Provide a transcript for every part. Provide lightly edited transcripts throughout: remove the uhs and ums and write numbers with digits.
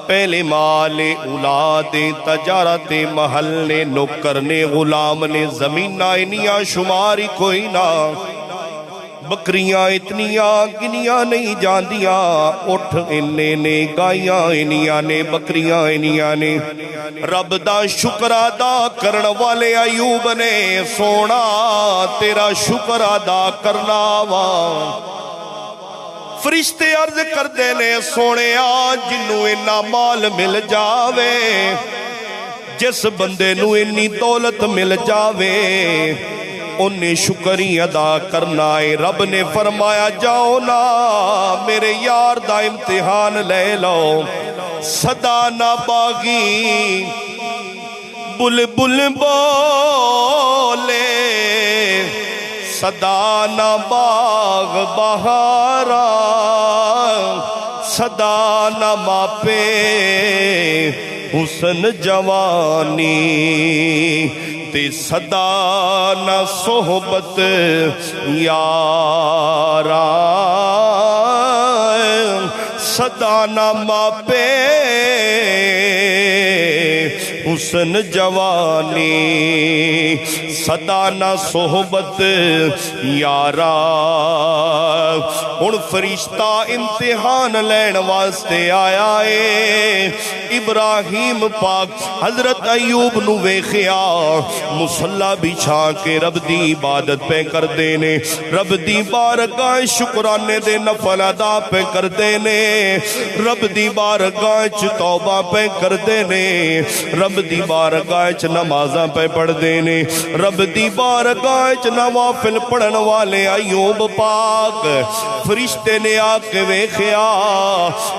پہلے مال اولاد تجارت محل نے نوکر نے غلام نے زمینہ انیاں شماری کوئی نہ بکریاں اتنیاں گنیاں نہیں جاندیاں اٹھ اننے نے گائیاں انیاں نے بکریاں انیاں نے رب دا شکر ادا کرن والے ایوب نے سونا تیرا شکر ادا کرنا وا فرشتے عرض کر دینے سونے جنوں اینا مال مل جاوے جس بندے نو انی دولت مل جاوے انہیں شکری ادا کرنا ہے رب نے فرمایا جاؤ نا میرے یار دا امتحان لے لو صدا نہ باغی بلبل بولے صدا نہ باغ بہارا صدا نہ ماپے حسن جوانی تے صدا نہ صحبت یارا صدا نہ ماپے حسن جوانی صدا نہ صحبت یارا ہن فرشتہ امتحان لین واسطے آیا ہے ابراہیم پاک حضرت ایوب نو ویکھیا مصلی بچھا کے رب دی عبادت پہ کر دینے رب دی بارگاہ شکرانے دے نفل ادا پہ کر دینے رب دی بارگاہ چ توبہ پہ کر دینے رب دی بارگاہ چ نمازاں پہ پڑھ دینے رب دی بارگاہ چ نوافل پڑھن والے ایوب پاک فرشتے نے آ کے ویکھیا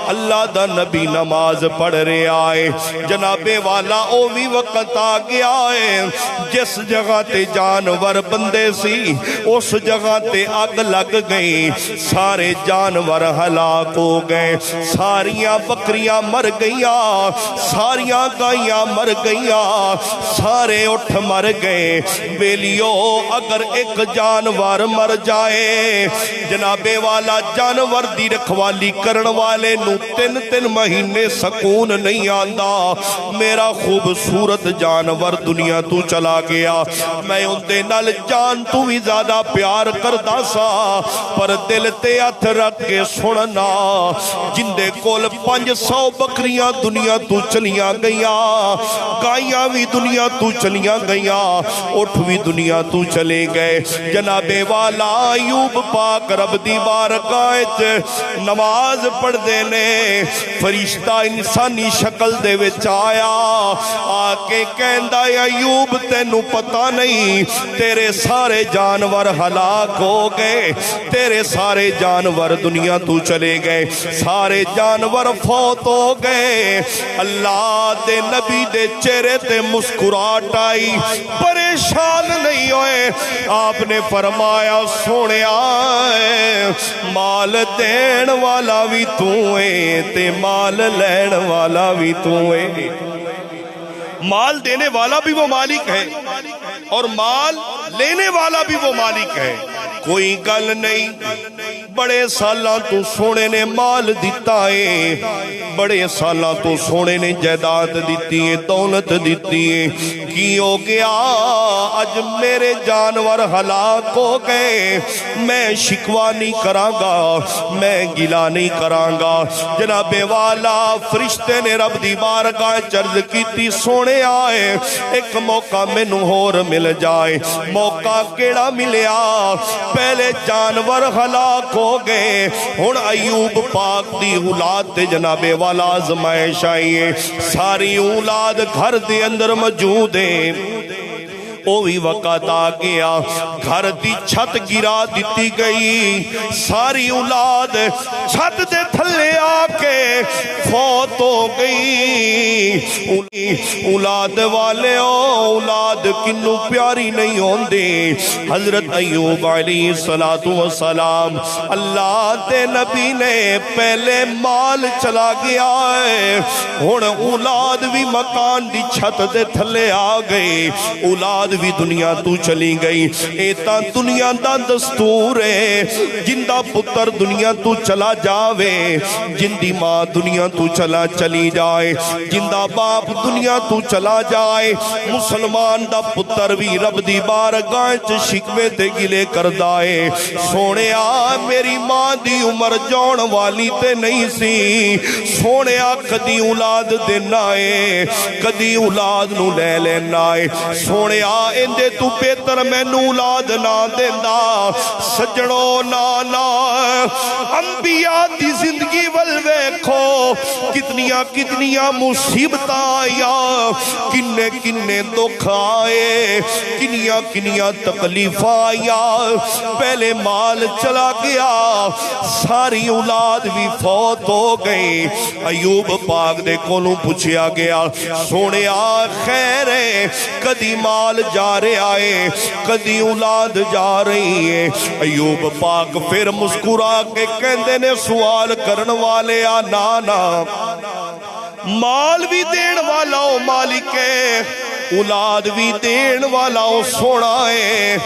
اللہ دا نبی نماز پڑھ رہے آئے جناب والا او بھی وقت آ گیا ہے جس جگہ تے جانور بندے سی اس جگہ تے اگ لگ گئی سارے جانور ہلاک ہو گئے ساریاں بکریاں مر گئیاں ساریاں گائیاں مر گئیاں سارے اٹھ مر گئے بیلیو اگر ایک جانور مر جائے جناب والا جانور دی رکھوالی کرن والے نو 3 مہینے سکون نہیں آندا میرا خوبصورت جانور دنیا تو چلا گیا میں ان دے نال جان تو بھی زیادہ پیار کردا سا پر دل تے ہتھ رکھ کے سننا جندے کول 500 بکریاں دنیا تو چلیاں گئیاں گائیاں بھی دنیا تو چلیاں گئیاں اٹھ بھی دنیا تو چلے گئے جناب والا ایوب پاک رب دی بارگاہ وچ نماز پڑھ دینے فرشتہ انسانی شکل دے وچ آیا آکے کہندا ایوب تینوں پتہ نہیں تیرے سارے جانور ہلاک ہو گئے تیرے سارے جانور دنیا تو چلے گئے سارے جانور فوت ہو گئے اللہ دے نبی دے چہرے تے مسکراہٹ آئی پریشان نہیں ہوئے آپ نے فرمایا سونے آئے مال دین والا بھی تو ہے تے مال لین والا بھی تو ہے مال دینے والا بھی وہ مالک ہے اور مال لینے والا بھی وہ مالک ہے کوئی گل نہیں بڑے سالاں تو سونے نے مال دیتا ہے بڑے سالاں تو سونے نے جائیداد دیتی ہے دولت دیتی ہے کی ہو گیا اج میرے جانور ہلاک ہو گئے میں شکوا نہیں کراں گا میں گلا نہیں کراں گا جناب والا فرشتے نے رب دی بارگاہ عرض کیتی سونے آئے ایک موقع مینوں ہور مل جائے موقع کیڑا ملیا پہلے جانور ہلاک ہو گئے ہن ایوب پاک دی اولاد تے جناب والا آزمائش آئی ہے ساری اولاد گھر دے اندر موجود ہے اوہی وقت آ گیا گھر دی چھت گرا دیتی گئی ساری اولاد چھت دے تھلے آ کے فوت ہو گئی اولاد والے اولاد کنو پیاری نہیں ہوندے حضرت ایوب علیہ السلام اللہ دے نبی نے پہلے مال چلا گیا ہے ہن اولاد بھی مکان دی چھت دے تھلے آ گئی اولاد بھی دنیا تو چلی گئی اے تا دنیا دا دستور ہے جندہ پتر دنیا تو چلا جاوے جندی ماں دنیا تو چلی جائے جندہ باپ دنیا تو چلا جائے مسلمان دا پتر بھی رب دی بارگاہ چ شکوے تے گلے کردائے سونے آ میری ماں دی عمر جون والی تے نہیں سی سونے آ کدی اولاد دینا ہے کدی اولاد نو لے لینا ہے سونے آ اندے تو بہتر مینو اولاد نہ دیندا سجڑو نانا انبیاء دی زندگی ول ویکھو کتنیاں مصیبتاں آیا کنے دکھ آئے کنیاں تکلیفاں آیا پہلے مال چلا گیا ساری اولاد بھی فوت ہو گئی ایوب پاک دے کولوں پوچھیا گیا سونے آ خیر ہے کدی مال جا رہا ہے کدی اولاد جا رہی ہے ایوب پاک پھر مسکرا کے کہندے نے سوال کرن والے آ نانا مال بھی دین والا او مالک ہے اولاد بھی دین والا او سونا ہے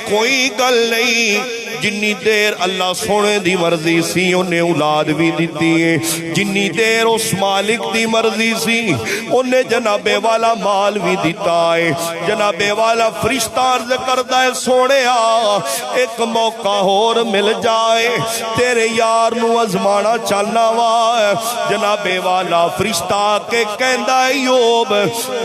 کوئی گل نہیں جنی دیر اللہ سونے دی مرضی سی انہیں اولاد بھی دیتی ہے جنی دیر اس مالک دی مرضی سی انہیں جناب والا مال بھی دیتا ہے جناب والا فرشتہ عرض کردہ ہے سونے ایک موقع اور مل جائے تیرے یار نو ازمانا چلنا وا جناب والا فرشتہ کے کہندہ ایوب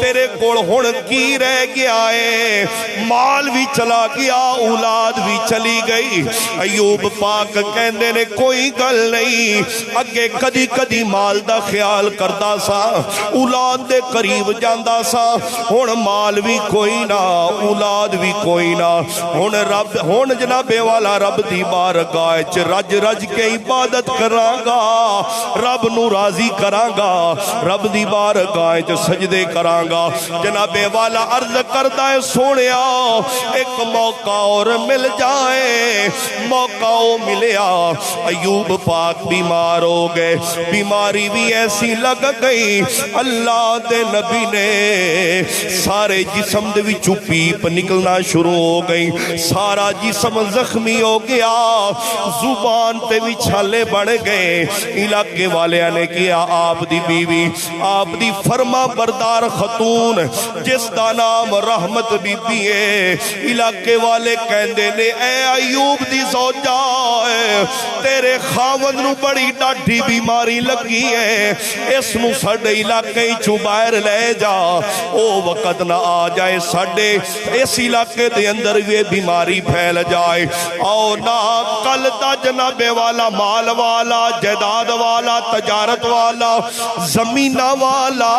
تیرے کوڑ ہون کی رہ گیا ہے مال بھی چلا گیا اولاد بھی چلی گئی ایوب پاک کہندے نے کوئی گل نہیں اگے کدی مال دا خیال کردا سا اولاد دے قریب جاندا سا ہن مال بھی کوئی نہ اولاد بھی کوئی نہ ہن جناب والا رب دی بارگاہ وچ رج کے عبادت کراں گا رب نو راضی کراں گا رب دی بارگاہ وچ سجدے کراں گا جناب والا عرض کردا ہے سونیا ایک موقع اور مل جائے موقع ملیا ایوب پاک بیمار ہو گئے بیماری بھی ایسی لگ گئی اللہ دے نبی نے سارے جسم دے وچوں پیپ نکلنا شروع ہو گئی سارا جسم زخمی ہو گیا زبان تے بھی چھالے بڑھ گئے علاقے والے نے کیا آپ دی بیوی آپ دی فرما بردار خاتون جس دا نام رحمت بی بی ہے علاقے والے کہندے نے اے ایوب دی زوجہ ہے تیرے خاوند نو بڑی ڈاڈھی بیماری لگی ہے اس نو ساڈے علاقے چوں باہر لے جا او وقت نہ آ جائے ساڈے اس علاقے دے اندر یہ بیماری پھیل جائے او نہ کل دا جناب والا مال والا جائیداد والا تجارت والا زمینہ والا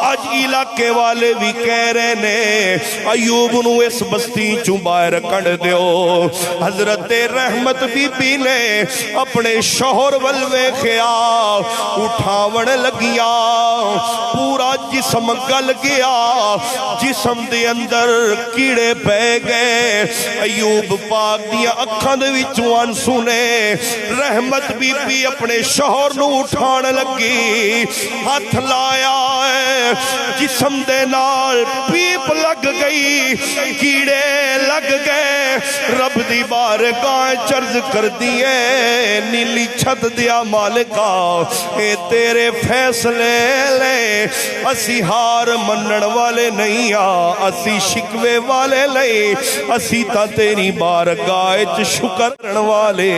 آج علاقے والے بھی کہہ رہے نے ایوب نو اس بستی چوں باہر کڑ دیو حضرت رحمت بی بی نے اپنے شوہر ولوے خیا اٹھاون لگیا پورا جسم گل گیا جسم دے اندر کیڑے پہ گئے ایوب پاک دیا اکھاں دے وچوں آنسو نے رحمت بی بی اپنے شوہر نو اٹھان لگی ہاتھ لایا ہے جسم دے نال پیپ لگ گئی کیڑے لگ گئے رب دی بارگاہ چرز کر دیئے نیلی چھت دیا مالکا اے تیرے فیصلے لے اسی ہار منن والے نہیں اسی شکوے والے لے اسی تا تیری بارگاہ شکر کرن والے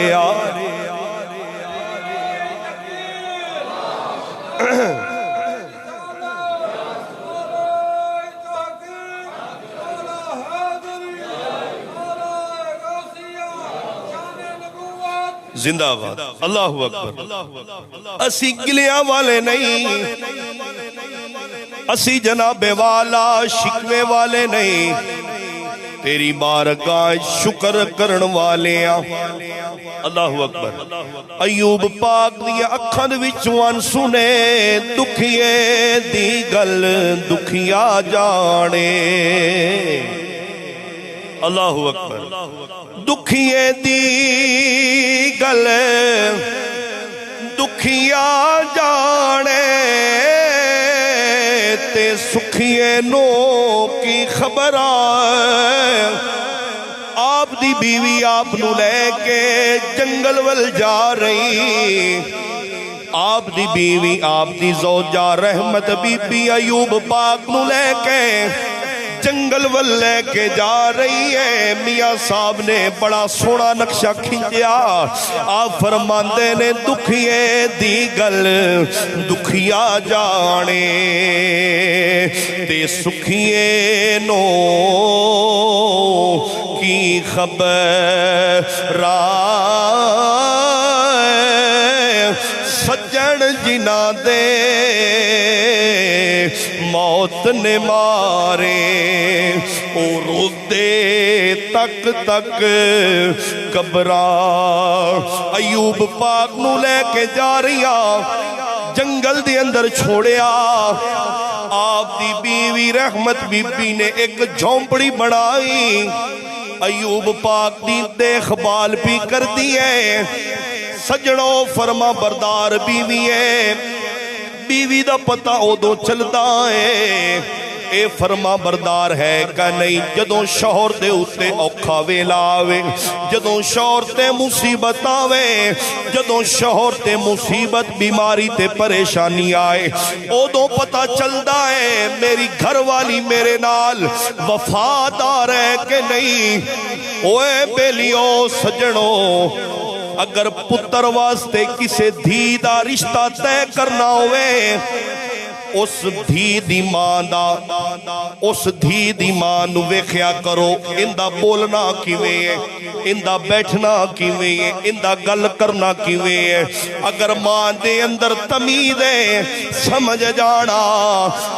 زندہ باد اللہ اکبر اسی گلیاں والے نہیں اسی جناب والا شکوے والے نہیں تیری بارگاہ شکر کرن والے اللہ اکبر ایوب پاک دی اکھاں وچوں آنسو نے دکھیے دی گل دکھیا جانے اللہ اکبر دکھیے دی گل دکھیا جانے تے سکھیے نو کی خبر آئے آپ دی بیوی آپ نو لے کے جنگل ول جا رہی آپ دی بیوی آپ دی زوجہ رحمت بی بی ایوب پاک نو لے کے جنگل ول لے کے جا رہی ہے میاں صاحب نے بڑا سونا نقشہ کھنچیا آپ فرماندے نے دکھیے دی گل دکھیا جانے تے سکھیے نو کی خبر سجن جنا دے موت نے مارے اور دے تک تک قبرہ ایوب پاک نو لے کے جا رہیا جنگل دے اندر چھوڑیا آپ دی بیوی رحمت بی بی نے ایک جھونپڑی بنائی ایوب پاک دی دیکھ بھال بھی کر دیئے سجڑوں فرما بردار بیوی ہے بیوی دا پتہ ادو چلتا ہے اے فرما بردار ہے کہ نہیں جدوں شوہر دے اتے اوکھا ویلا آوے جدوں شوہر تے مصیبت آوے جدوں شوہر تے مصیبت بیماری تے پریشانی آئے ادو پتہ چلتا ہے میری گھر والی میرے نال وفادار ہے کہ نہیں اوے بیلیو سجنوں اگر پتر واسطے کسے دھی دا رشتہ طے کرنا ہوئے اس دھی دی ماں نو ویکھیا کرو اندہ بولنا کیویں ہے اندہ بیٹھنا کیویں ہے اندہ گل کرنا کیویں ہے اگر ماں دے اندر تمیز ہے سمجھ جانا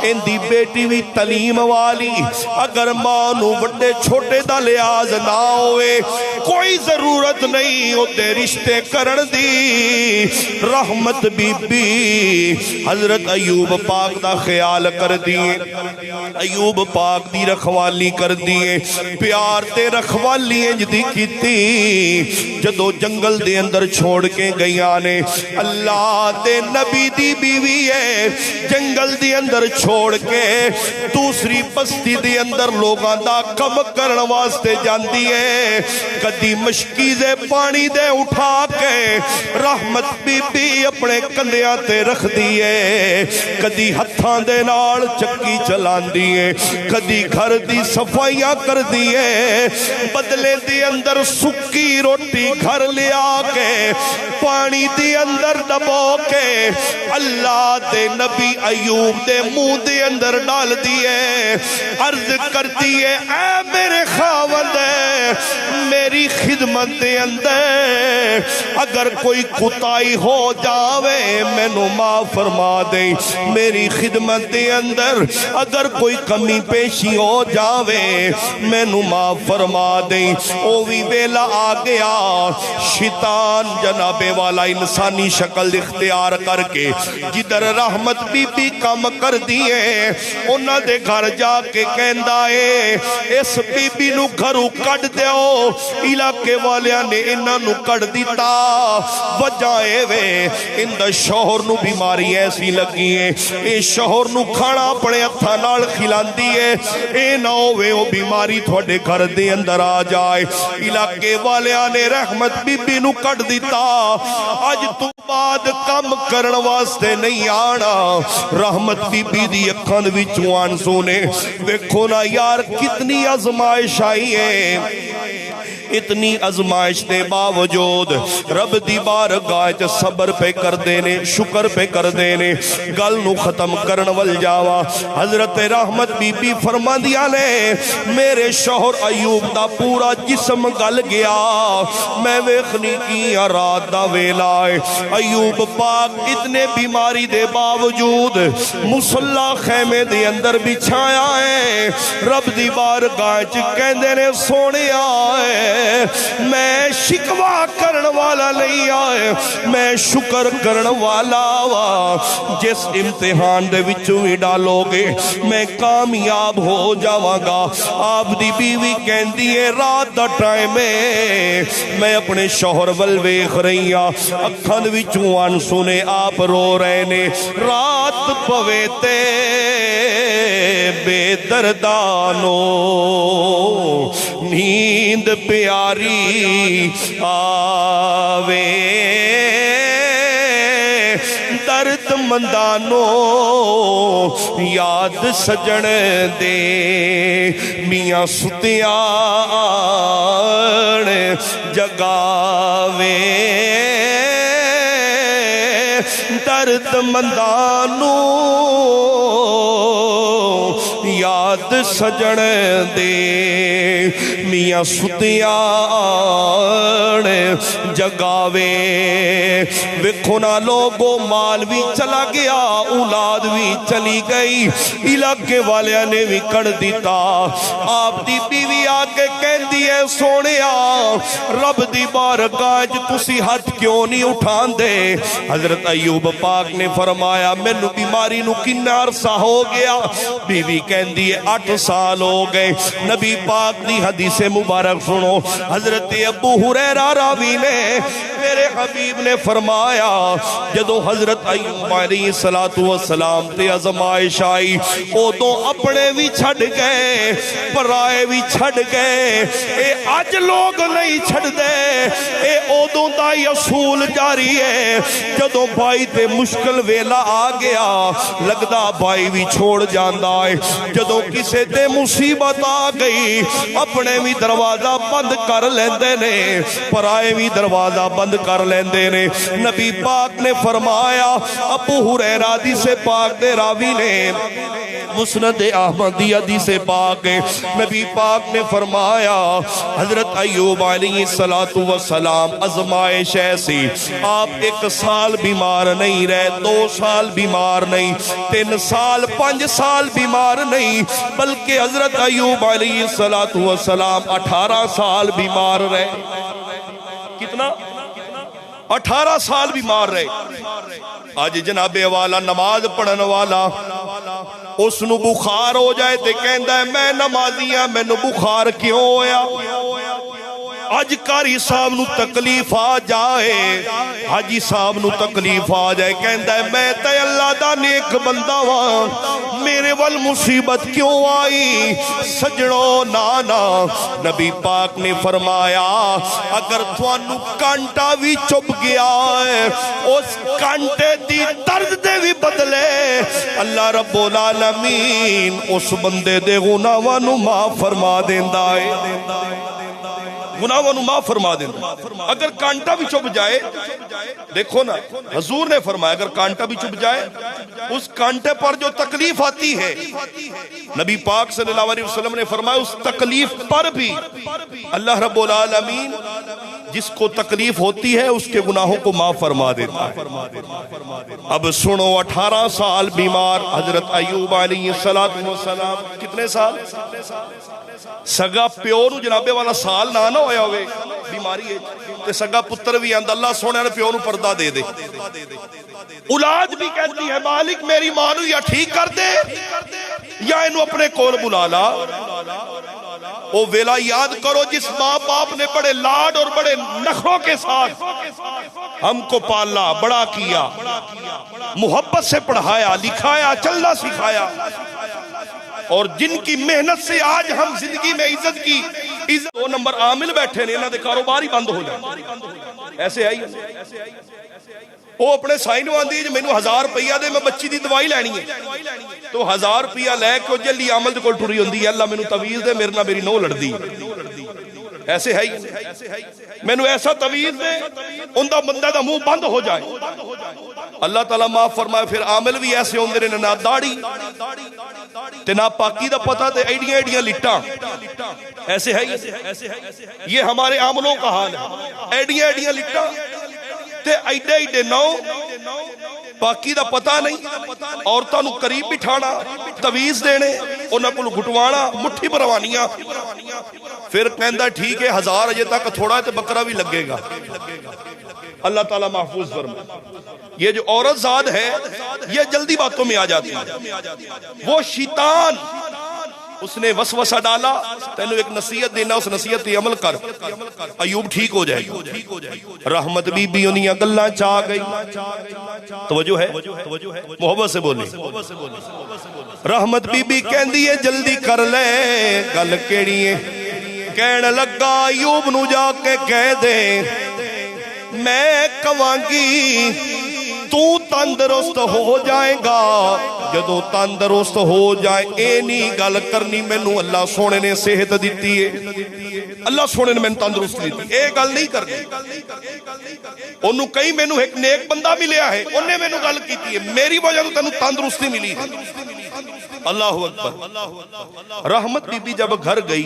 اندی بیٹی بھی تعلیم والی اگر ماں نو بڑے چھوٹے دا لحاظ نہ ہوئے کوئی ضرورت نہیں ہوتے رشتے کرن دی رحمت بی بی حضرت ایوب پاک دا خیال کر دیئے ایوب پاک دی رکھوالی کر دیئے پیار تے رکھوالی انجدی کی تھی جدو جنگل دے اندر چھوڑ کے گیا نے اللہ دے نبی دی بیوی ہے جنگل دے اندر چھوڑ کے دوسری بستی دے اندر لوگاں دا کم کرن واسطے جاندی ہے کدی مشکیزے پانی دے اٹھا کے رحمت بی بی اپنے کندیاں تے رکھ دیئے کدی ہتھاں دے نال چکی چلان دیئے کدی گھر دی صفائیاں کر دیئے بدلے دی اندر سکی روٹی گھر لیا کے پانی دی اندر دبو کے اللہ دے نبی ایوب دے منہ دے اندر ڈال دیئے عرض کر دیئے اے میرے خاوند میری خدمت دے اندر اگر کوئی کوتاہی ہو جاوے میں نو معاف فرما دے میری خدمت دے اندر اگر کوئی کمی پیشی ہو جاوے میں نو معاف فرما دے او بھی ویلا آ گیا شیطان جناب والا انسانی شکل اختیار کر کے جدر رحمت بی بی کام کر دیئے انہاں دے گھر جا کے کہندا ہے اس بی بی نو گھرو کٹ دیو علاقے والیاں نے انہاں نو کٹ دیتا وجائے وے اندہ شوہر نو بیماری ایسی لگی ہے اے شوہر نو کھانا پڑے ہتھاں نال کھلان دیئے اے نہ ہوئے وہ بیماری تھوڑے گھر دے اندر آ جائے علاقے والیاں نے رحمت بی بی نو کٹ دیتا آج تو بعد کم کرن واسطے نہیں آنا رحمت بی بی دی اکھان وچوں آنسو نے دیکھو نا یار کتنی آزمائش آئی ہے اتنی ازمائش دے باوجود رب دی بارگاہ چ صبر پہ کر دینے شکر پہ کر دینے گل نو ختم کرن ول جاوا حضرت رحمت بی بی فرما دیا نے میرے شوہر ایوب دا پورا جسم گل گیا میں ویکھنی کی رات دا ویلا ہے ایوب پاک اتنے بیماری دے باوجود مصلی خیمے دے اندر بچھایا ہے رب دی بارگاہ چ کہندے نے سونیا ہے میں شکوا کرن والا نہیں آئے، میں شکر کرن والا وا۔ جس امتحان دے وچوں ہی ڈالو گے میں کامیاب ہو جاواں گا۔ آپ دی بیوی کہندی ہے رات دا ٹائم ہے، میں اپنے شوہر ول ویکھ رہی ہاں، اکھاں دے وچوں آنسو نے، آپ رو رہے نے، رات پوے تے بے دردانو نیند پیاری آوے، درد مندانو یاد سجن دے، میاں ستیاں جگاوے، درد مندانو یاد سجن دے، میاں ستیاں جگاوے۔ ویکھو نا لوگو، مال بھی چلا گیا، اولاد بھی چلی گئی، علاقے والیاں نے بھی کڑ دیتا۔ آپ دی بیوی آکے کہندی ہے سونیا رب دی بارگاہ وچ تسی ہاتھ کیوں نہیں اٹھان دے؟ حضرت ایوب پاک نے فرمایا مینوں بیماری نو کنا عرصہ ہو گیا؟ بیوی کہندی ہے 8 سال ہو گئے۔ نبی پاک دی حدیث مبارک سنو، حضرت ابو ہریرہ راوی نے، میرے حبیب نے فرمایا جدو حضرت ایوب علیہ السلام تے آزمائش آئی، ادوں اپنے بھی چھڑ گئے، پرائے بھی چھڑ گئے، اے اج لوگ نہیں چھڑ دے، اے ادوں دا ہی اصول جاری ہے۔ جدو بھائی تے مشکل ویلا آ گیا، لگدا بھائی بھی چھوڑ جاندا ہے۔ جدو کسے تے مصیبت آ گئی، اپنے بھی دروازہ بند کر لیندے نے، پرائے بھی دروازہ بند کر لیندے نے۔ نبی پاک نے فرمایا، ابو ہریرہ حدیث پاک دے راوی نے، مسند احمدی حدیث پاک ہے، نبی پاک نے فرمایا حضرت ایوب علیہ السلام آزمائش ایسی، آپ 1 سال بیمار نہیں رہے، 2 سال بیمار نہیں، 3 سال 5 سال بیمار نہیں، بلکہ حضرت ایوب علیہ السلام 18 سال بیمار رہے۔ کتنا؟ 18 سال بیمار رہے۔ آج جناب والا نماز پڑھن والا اس نو بخار ہو جائے تے کہندا ہے میں نمازی ہاں، مینوں بخار کیوں ہویا؟ اج کاری صاحب نو تکلیف آ جائے، حاجی صاحب نو تکلیف آ جائے، کہندا ہے میں تے اللہ دا نیک بندہ ہاں، میرے ول مصیبت کیوں آئی؟ سجنو نانا، نبی پاک نے فرمایا اگر تھانو کانٹا بھی چپ گیا ہے، اس کانٹے دی درد دے بھی بدلے اللہ رب العالمین اس بندے دے گناہاں نو معاف فرما دیندا ہے، گناہوں نو معاف فرما دینا۔ اگر کانٹا بھی چپ جائے، دیکھو نا حضور نے فرمایا اگر کانٹا بھی چپ جائے، اس کانٹے پر جو تکلیف آتی ہے، نبی پاک صلی اللہ علیہ وسلم نے فرمایا اس تکلیف پر بھی اللہ رب العالمین جس کو تکلیف ہوتی ہے اس کے گناہوں کو معاف فرما دیتا ہے۔ اب سنو 18 سال بیمار حضرت ایوب علیہ السلام، کتنے سال؟ سگا پیو نو جنابے والا سال نہ ہویا ہوئے بیماری ہے تے سگا پتر بھی آندا اللہ سونے نے پیو نو پردہ دے دے۔ اولاد بھی کہتی ہے مالک میری ماں نو یا ٹھیک کر دے یا انہوں اپنے کول بلا لا۔ وہ ویلا یاد کرو جس ماں باپ نے بڑے لاڈ اور بڑے نخروں کے ساتھ ہم کو پالا، بڑا کیا، محبت سے پڑھایا، لکھایا، چلنا سکھایا، اور جن کی محنت سے آج ہم زندگی میں عزت کی 2 نمبر عامل بیٹھے نے، انہاں دے کاروبار ہی بند ہو جائے۔ ایسے آئی وہ اپنے سائن آندی جو مینوں 1000 روپیہ دے میں بچی دی دوائی لینی ہے، تو 1000 روپیہ لے کے جلی عمل دے کول ٹری ہوندی ہے اللہ مینوں تویز دے میرے نال میری نو لڑدی۔ ایسے ہے مینوں ایسا تویز دے ان دا بندہ دا منہ بند ہو جائے۔ اللہ تعالیٰ معاف فرمائے۔ پھر عامل بھی ایسے ہوندے نے نہ داڑھی تے نہ پاکی دا پتہ تے ایڈیاں ایڈیاں لٹاں۔ ایسے ہے یہ ہمارے عاملوں کا حال ہے، ایڈیاں ایڈیاں لٹاں تے ایڈے ایڈے نو، پاکی دا پتہ نہیں، عورتاں نو قریب بٹھانا، تویز دینے، انہاں کول گھٹوانا، مٹھی بروانیاں۔ پھر کہندا ٹھیک ہے 1000 اجے تک تھوڑا ہے تو بکرا بھی لگے گا. اللہ تعالیٰ محفوظ فرمائے. یہ جو عورت ذات ہے یہ جلدی باتوں میں آ جاتی ہے. وہ شیطان اس نے وسوسہ ڈالا تینوں ایک نصیحت دینا, اس نصیحت پہ عمل کر, ایوب ٹھیک ہو جائے گا. رحمت بی بی انہیاں گلاں چاہ گئی. توجہ ہے, محبت سے بولیں. رحمت بی بی کہندی ہے جلدی کر لے, گل کیڑی ہے؟ کہن لگا ایوب نو جا کے کہہ دے میں کہاں تو تندرست ہو جائے گا. جدو تندرست ہو جائے اے نہیں گل کرنی مینوں اللہ سونے نے صحت دیتی ہے, اللہ سونے نے مینوں تندرست دیتی, اے گل نہیں کرنی. انہوں کہیں مینوں ایک نیک بندہ ملیا ہے, انہیں مینوں گل کیتی ہے, میری وجہ تو تینوں تندرستی ملی ہے. اللہ اکبر. رحمت بی بی جب گھر گئی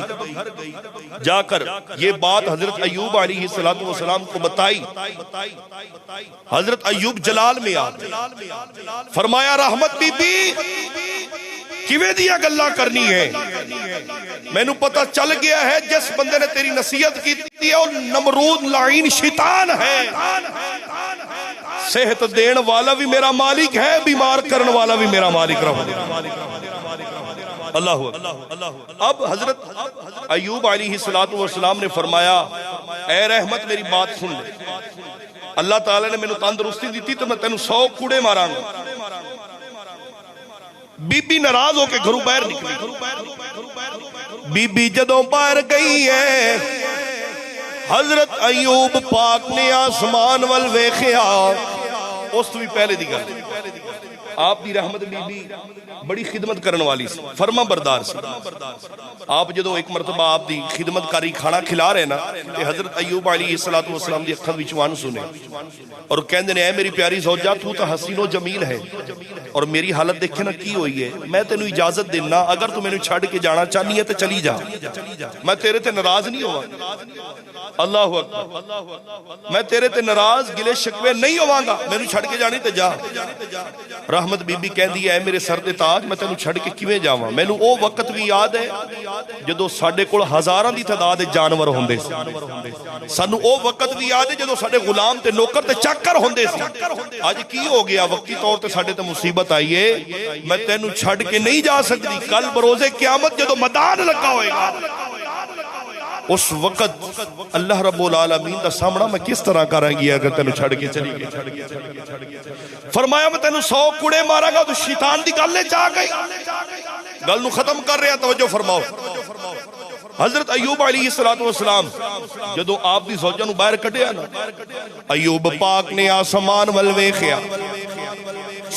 جا کر یہ بات حضرت ایوب علیہ السلام کو بتائی. حضرت ایوب جلال میں آ فرمایا رحمت بی بی کیویں دیا گلاں کرنی ہے, مینوں پتہ چل گیا ہے جس بندے نے تیری نصیحت کی ہے وہ نمرود لعین شیطان ہے. صحت دین والا بھی میرا مالک ہے, بیمار کرن والا بھی میرا مالک رہا. اللہ. اب حضرت ایوب علیہ السلام نے فرمایا اے رحمت میری بات سن لے, اللہ تعالیٰ نے مینوں تندرستی دیتی تو میں تینوں 100 کوڑے ماراں گا. بی بی ناراض ہو کے گھروں باہر نکلی. بی بی جدوں باہر گئی ہے حضرت ایوب پاک نے آسمان ول ویکھیا. اس تو بھی پہلے دی گل آپ دی رحمت بی بی بڑی خدمت کرن والی سی, فرما بردار سی. آپ جدو ایک مرتبہ آپ دی خدمت کاری کھانا کھلا رہے نا کہ حضرت ایوب علیہ السلام دی اکھاں وچ وان سنے اور کہندے نے اے میری پیاری زوجہ تو تے حسین و جمیل ہے اور میری حالت دیکھے نا کی ہوئی ہے, میں تینوں اجازت دینا اگر تو مینوں چھڈ کے جانا چاہنی ہے تے چلی جا, میں تیرے تے ناراض نہیں ہوا. اللہ اکبر. میں تیرے تے ناراض گلے شکوے نہیں ہوواں گا, مینوں چھڈ کے جانی تے جا. رحمت بی بی کہندی ہے اے میرے سر دے تاج میں تینوں چھڈ کے کیویں جاواں. مینوں او وقت بھی یاد ہے جدو ساڈے کول ہزاراں دی تعداد جانور ہوندے سی. سانوں او وقت بھی یاد ہے جدو ساڈے غلام تے نوکر تے چاکر ہوندے سی. اج کی ہو گیا وقتی طور تے ساڈے تے مصیبت آئی ہے, میں تینوں چھڈ کے نہیں جا سکتی. کل بروز قیامت جدو میدان لگا ہوئے گا اس وقت اللہ رب العالمین دا سامنا میں کس طرح کراں گی اگر تینوں چھڈ کے چلی گئی. فرمایا میں تینوں 100 کوڑے مارا گا. تو شیطان دی گل چاہ گئی, گل نو ختم کر رہا. توجہ فرماؤ. حضرت ایوب علیہ السلام جدو آپ دی زوجہ نو باہر کڈیا نا, ایوب پاک نے آسمان ول ویکھیا,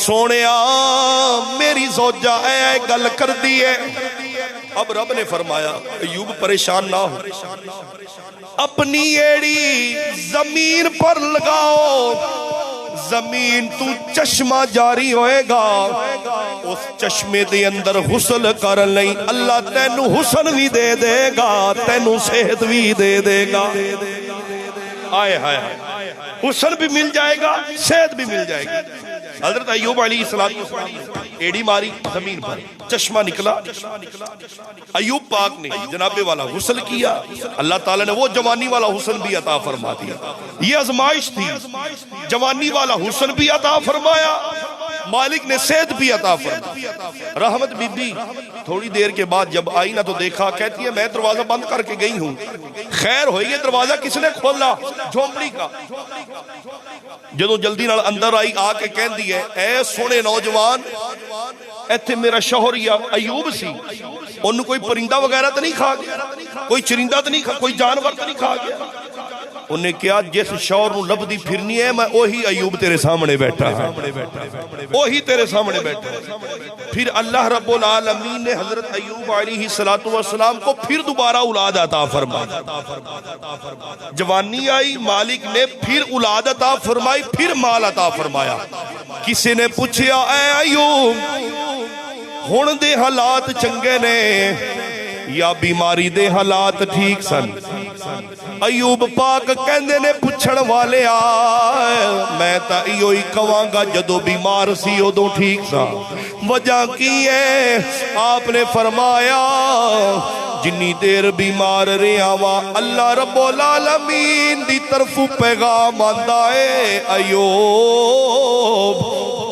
سونیا میری زوجہ اے گل کر دی ہے. اب رب نے فرمایا ایوب پریشان نہ ہو, اپنی ایڑی زمین پر لگاؤ, زمین تو چشمہ جاری ہوئے گا, اس چشمے دے اندر غسل کر لیں, اللہ تینوں حسن بھی دے دے گا, تینوں صحت بھی دے دے گا. آئے ہائے حسن بھی مل جائے گا, صحت بھی مل جائے گی. حضرت ایوب علیہ السلام ایڑی ماری زمین پر, چشمہ نکلا. ایوب پاک نے جناب والا غسل کیا, اللہ تعالیٰ نے وہ جوانی والا حسن بھی عطا فرما دیا. یہ آزمائش تھی, جوانی والا حسن بھی عطا فرمایا, مالک نے صحت بھی عطا فرمایا. رحمت بی بی تھوڑی دیر کے بعد جب آئی نا تو دیکھا, کہتی ہے میں دروازہ بند کر کے گئی ہوں, خیر ہوئی ہے دروازہ کس نے کھولا, جھونپڑی کا. جدو جلدی نال اندر آئی آ کے کہندی ہے اے سونے نوجوان, ایتھے میرا شوہر یا ایوب سی, انہوں کوئی پرندہ وغیرہ تو نہیں کھا گیا, کوئی چرندہ تو نہیں کھا, کوئی جانور تو نہیں کھا گیا. انہیں کیا جس شوہر نو لبدی پھرنی ہے میں وہی ایوب تیرے سامنے بیٹھا ہے, وہی تیرے سامنے بیٹھا ہے. پھر اللہ رب العالمین نے حضرت ایوب علیہ السلام کو پھر دوبارہ اولاد عطا فرمائی. جوانی آئی, مالک نے پھر اولاد عطا فرمائی, پھر مال عطا فرمایا. کسی نے پوچھا اے ایوب ہن دے حالات چنگے نے یا بیماری دے حالات ٹھیک سن؟ ایوب پاک کہندے نے پوچھن والے میں تا ایو ہی کہاں گا جدو بیمار سی ادو ٹھیک سا. وجہ کی ہے؟ آپ نے فرمایا جنی دیر بیمار رہا وا اللہ رب العالمین دی طرف پیغام آندا ہے ایوب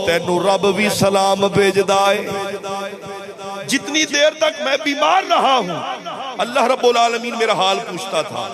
تینو رب بھی سلام بھیجدا ہے جتنی دیر تک میں بیمار رہا ہوں اللہ رب العالمین میرا حال پوچھتا تھا